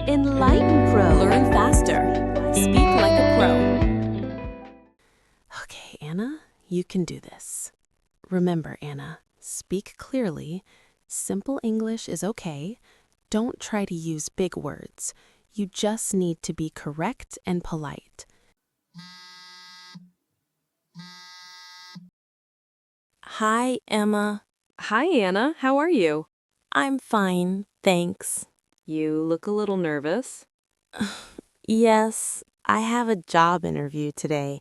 Enlighten Crow. Learn faster. Speak like a crow. Okay, Anna, you can do this. Remember, Anna, speak clearly. Simple English is okay. Don't try to use big words. You just need to be correct and polite. Hi, Emma. Hi, Anna. How are you? I'm fine, thanks. You look a little nervous. Yes, I have a job interview today.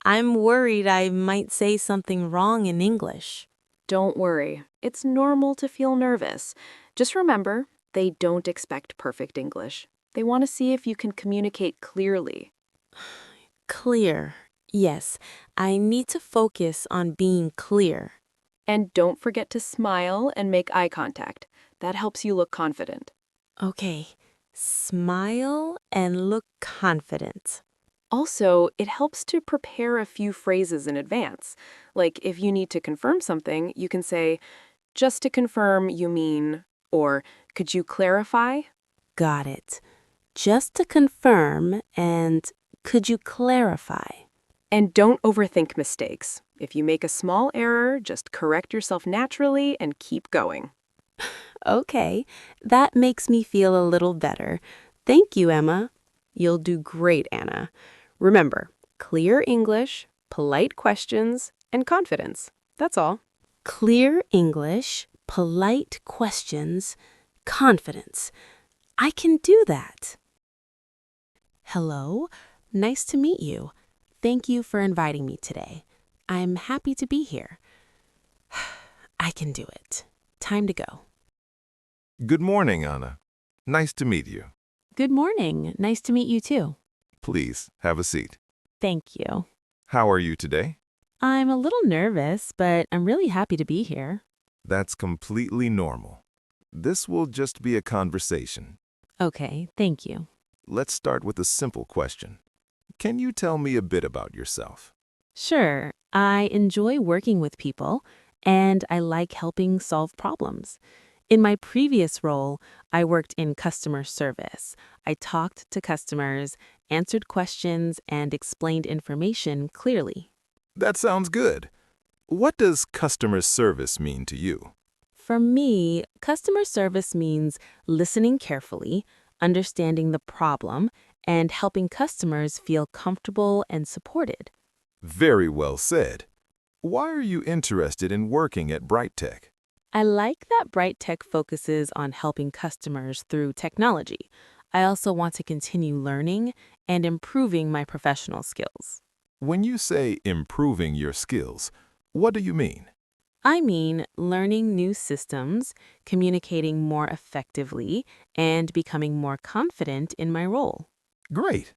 I'm worried I might say something wrong in English. Don't worry. It's normal to feel nervous. Just remember, they don't expect perfect English. They want to see if you can communicate clearly. Clear. Yes, I need to focus on being clear. And don't forget to smile and make eye contact. That helps you look confident. Okay, smile and look confident. Also, it helps to prepare a few phrases in advance. Like if you need to confirm something, you can say, just to confirm, you mean, or could you clarify? Got it. Just to confirm, and could you clarify? And don't overthink mistakes. If you make a small error, just correct yourself naturally and keep going. Okay, that makes me feel a little better. Thank you, Emma. You'll do great, Anna. Remember, clear English, polite questions, and confidence. That's all. Clear English, polite questions, confidence. I can do that. Hello, nice to meet you. Thank you for inviting me today. I'm happy to be here. I can do it. Time to go. Good morning, Anna. Nice to meet you. Good morning. Nice to meet you too. Please, have a seat. Thank you. How are you today? I'm a little nervous, but I'm really happy to be here. That's completely normal. This will just be a conversation. Okay, thank you. Let's start with a simple question. Can you tell me a bit about yourself? Sure, I enjoy working with people, and I like helping solve problems. In my previous role, I worked in customer service. I talked to customers, answered questions, and explained information clearly. That sounds good. What does customer service mean to you? For me, customer service means listening carefully, understanding the problem, and helping customers feel comfortable and supported. Very well said. Why are you interested in working at BrightTech? I like that Bright Tech focuses on helping customers through technology. I also want to continue learning and improving my professional skills. When you say improving your skills, what do you mean? I mean learning new systems, communicating more effectively, and becoming more confident in my role. Great.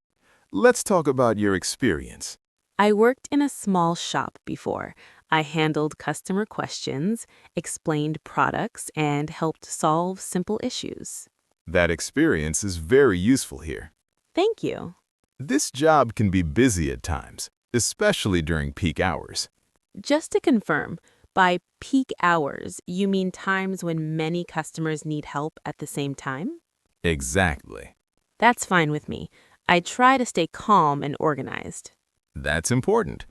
Let's talk about your experience. I worked in a small shop before. I handled customer questions, explained products, and helped solve simple issues. That experience is very useful here. Thank you. This job can be busy at times, especially during peak hours. Just to confirm, by peak hours, you mean times when many customers need help at the same time? Exactly. That's fine with me. I try to stay calm and organized. That's important.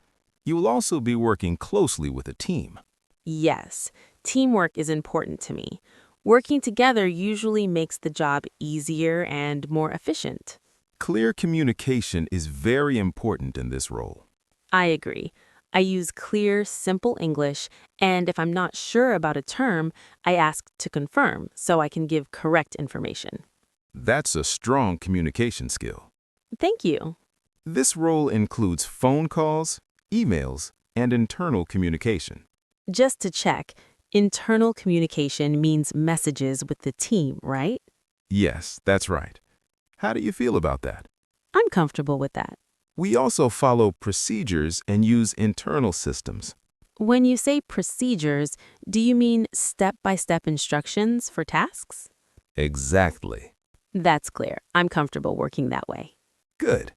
You will also be working closely with a team. Yes, teamwork is important to me. Working together usually makes the job easier and more efficient. Clear communication is very important in this role. I agree. I use clear, simple English, and if I'm not sure about a term, I ask to confirm so I can give correct information. That's a strong communication skill. Thank you. This role includes phone calls, emails, and internal communication. Just to check, internal communication means messages with the team, right? Yes, that's right. How do you feel about that? I'm comfortable with that. We also follow procedures and use internal systems. When you say procedures, do you mean step-by-step instructions for tasks? Exactly. That's clear. I'm comfortable working that way. Good.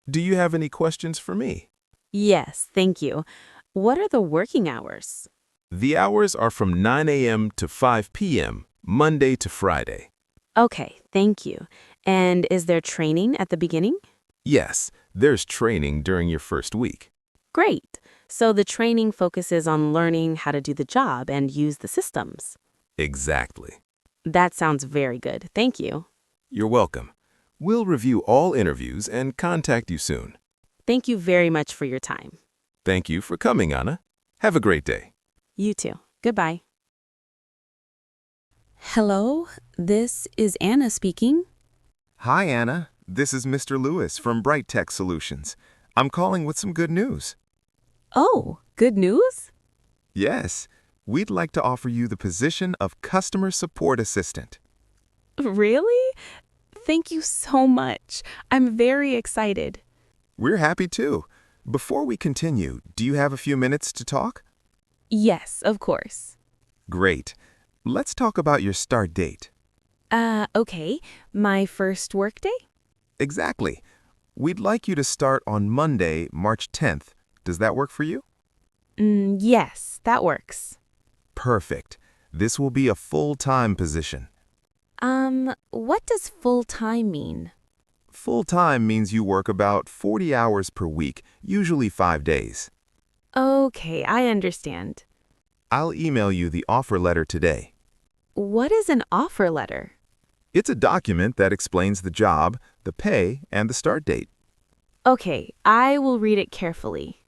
Do you have any questions for me? Yes, thank you. What are the working hours? The hours are from 9 a.m. to 5 p.m., Monday to Friday. Okay, thank you. And is there training at the beginning? Yes, there's training during your first week. Great. So the training focuses on learning how to do the job and use the systems. Exactly. That sounds very good. Thank you. You're welcome. We'll review all interviews and contact you soon. Thank you very much for your time. Thank you for coming, Anna. Have a great day. You too. Goodbye. Hello, this is Anna speaking. Hi, Anna. This is Mr. Lewis from Bright Tech Solutions. I'm calling with some good news. Oh, good news? Yes, we'd like to offer you the position of Customer Support Assistant. Really? Thank you so much. I'm very excited. We're happy too. Before we continue, do you have a few minutes to talk? Yes, of course. Great. Let's talk about your start date. Okay. My first workday? Exactly. We'd like you to start on Monday, March 10th. Does that work for you? Yes, that works. Perfect. This will be a full-time position. What does full-time mean? Full-time means you work about 40 hours per week, usually 5 days. Okay, I understand. I'll email you the offer letter today. What is an offer letter? It's a document that explains the job, the pay, and the start date. Okay, I will read it carefully.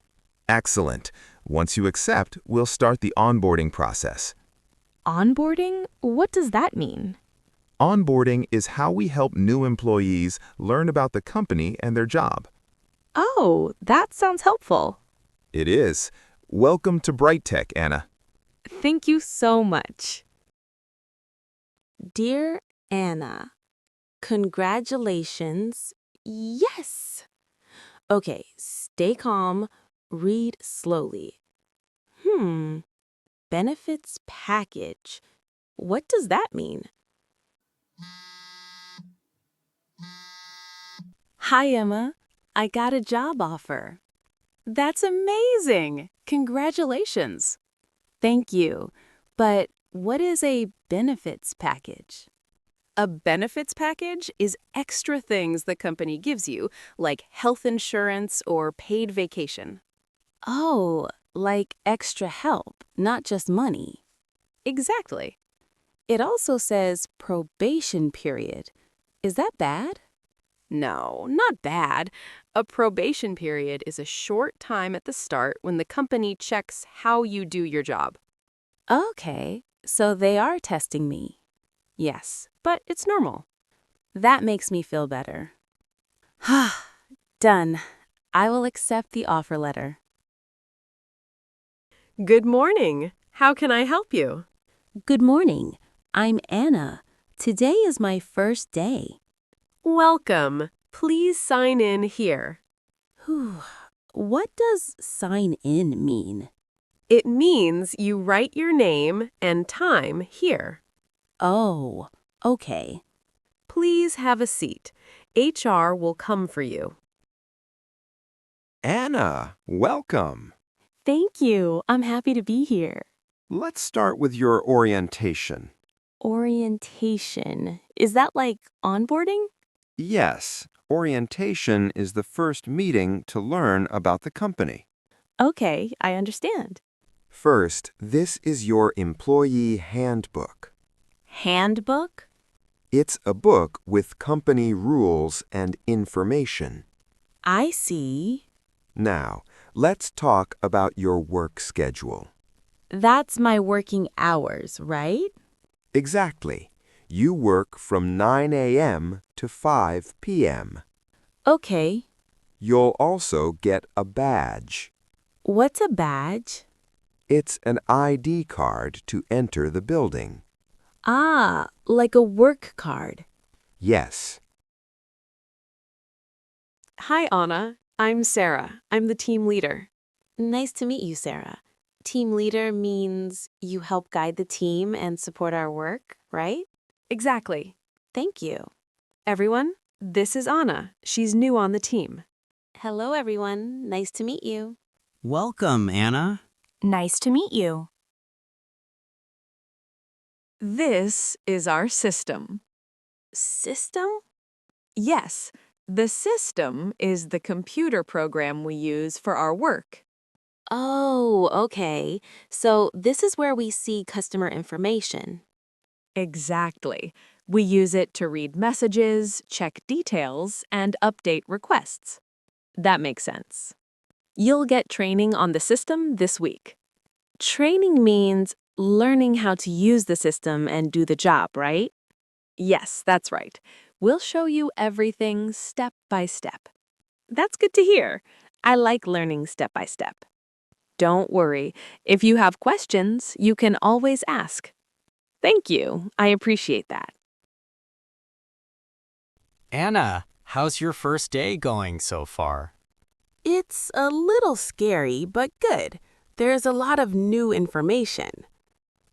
Excellent. Once you accept, we'll start the onboarding process. Onboarding? What does that mean? Onboarding is how we help new employees learn about the company and their job. Oh, that sounds helpful. It is. Welcome to Bright Tech, Anna. Thank you so much. Dear Anna, congratulations. Yes. Okay, stay calm, read slowly. Benefits package. What does that mean? Hi, Emma. I got a job offer. That's amazing. Congratulations. Thank you. But what is a benefits package? A benefits package is extra things the company gives you, like health insurance or paid vacation. Oh, like extra help, not just money. Exactly. It also says probation period. Is that bad? No, not bad. A probation period is a short time at the start when the company checks how you do your job. Okay, so they are testing me. Yes, but it's normal. That makes me feel better. Done. I will accept the offer letter. Good morning. How can I help you? Good morning. I'm Anna. Today is my first day. Welcome. Please sign in here. What does sign in mean? It means you write your name and time here. Oh, okay. Please have a seat. HR will come for you. Anna, welcome. Thank you. I'm happy to be here. Let's start with your orientation. Orientation. Is that like onboarding? Yes, orientation is the first meeting to learn about the company. Okay, I understand. First, this is your employee handbook. Handbook? It's a book with company rules and information. I see. Now, let's talk about your work schedule. That's my working hours, right? Exactly. You work from 9 a.m. to 5 p.m. Okay. You'll also get a badge. What's a badge? It's an ID card to enter the building. Ah, like a work card. Yes. Hi, Anna. I'm Sarah. I'm the team leader. Nice to meet you, Sarah. Team leader means you help guide the team and support our work, right? Exactly. Thank you. Everyone, this is Anna. She's new on the team. Hello, everyone. Nice to meet you. Welcome, Anna. Nice to meet you. This is our system. System? Yes, the system is the computer program we use for our work. Oh, okay. So this is where we see customer information. Exactly. We use it to read messages, check details, and update requests. That makes sense. You'll get training on the system this week. Training means learning how to use the system and do the job, right? Yes, that's right. We'll show you everything step by step. That's good to hear. I like learning step by step. Don't worry. If you have questions, you can always ask. Thank you. I appreciate that. Anna, how's your first day going so far? It's a little scary, but good. There's a lot of new information.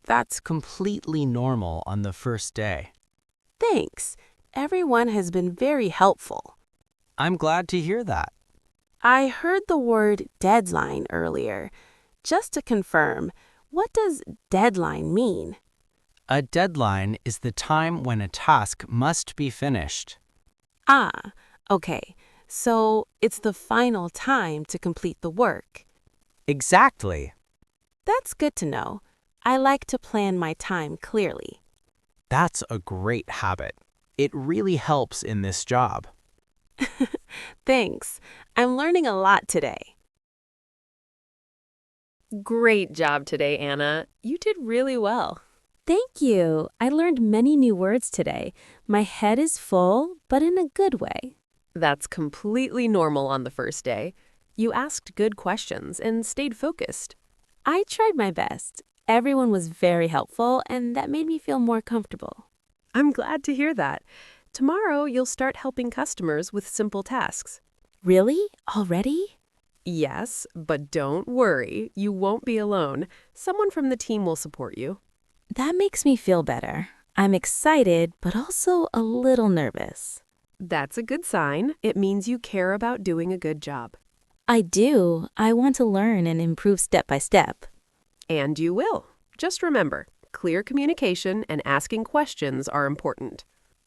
That's completely normal on the first day. Thanks. Everyone has been very helpful. I'm glad to hear that. I heard the word deadline earlier. Just to confirm, what does deadline mean? A deadline is the time when a task must be finished. Ah, okay. So it's the final time to complete the work. Exactly. That's good to know. I like to plan my time clearly. That's a great habit. It really helps in this job. Thanks. I'm learning a lot today. Great job today, Anna. You did really well. Thank you. I learned many new words today. My head is full, but in a good way. That's completely normal on the first day. You asked good questions and stayed focused. I tried my best. Everyone was very helpful, and that made me feel more comfortable. I'm glad to hear that. Tomorrow, you'll start helping customers with simple tasks. Really? Already? Yes, but don't worry. You won't be alone. Someone from the team will support you. That makes me feel better. I'm excited, but also a little nervous. That's a good sign. It means you care about doing a good job. I do. I want to learn and improve step by step. And you will. Just remember, clear communication and asking questions are important.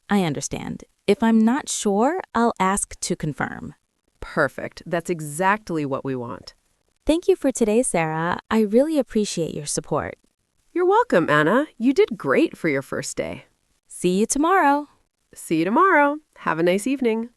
I understand. If I'm not sure, I'll ask to confirm. Perfect. That's exactly what we want. Thank you for today, Sarah. I really appreciate your support. You're welcome, Anna. You did great for your first day. See you tomorrow. See you tomorrow. Have a nice evening.